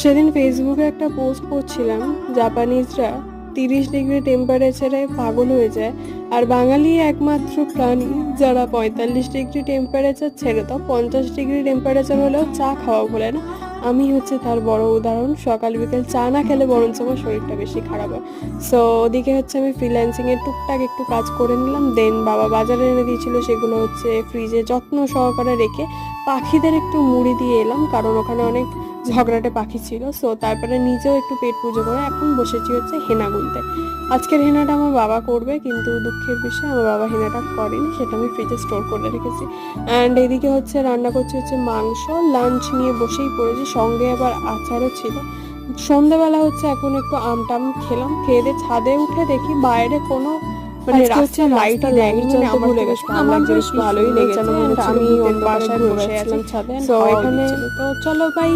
সেদিন ফেসবুকে একটা পোস্ট করছিলাম, জাপানিজরা 30 ডিগ্রি টেম্পারেচারে পাগল হয়ে যায়, আর বাঙালি একমাত্র প্রাণী যারা 45 ডিগ্রি টেম্পারেচার ছেড়ে দাও 50 ডিগ্রি টেম্পারেচার হলেও চা খাওয়া ভোলে না। আমি হচ্ছে তার বড় উদাহরণ। সকাল বিকেল চা না খেলে বরঞ্চ আমার শরীরটা বেশি খারাপ হয়। সো ওদিকে হচ্ছে আমি ফ্রিল্যান্সিংয়ের টুকটাক একটু কাজ করে নিলাম, দেন বাবা বাজারে এনে দিয়েছিল, সেগুলো হচ্ছে ফ্রিজে যত্ন সহকারে রেখে পাখিদের একটু মুড়ি দিয়ে এলাম, কারণ ওখানে অনেক ঝগড়াটে পাখি ছিল। সো তারপরে নিজেও একটু পেট পুজো করে এখন বসেছি হচ্ছে হেনা গুনতে। আজকের হেনাটা আমার বাবা করবে, কিন্তু দুঃখের বিষয় আমার বাবা হেনাটা করেনি, সেটা আমি ফ্রিজে স্টোর করে রেখেছি। অ্যান্ড এদিকে হচ্ছে রান্না করছি হচ্ছে মাংস, লাঞ্চ নিয়ে বসেই পড়েছি, সঙ্গে আবার আচারও ছিল। সন্ধ্যাবেলা হচ্ছে এখন একটু আমটাম খেলাম, খেয়ে দিয়ে ছাদে উঠে দেখি বাইরে কোনো মানে রাস্তা লাইটই দেয়নি, মানে আমার ভুলে গেছে। আমার বেশ ভালোই লেগেছে, আমি অন্য বাসায় বসে আছি ছাদে। তো এখানে তো চলো বাই।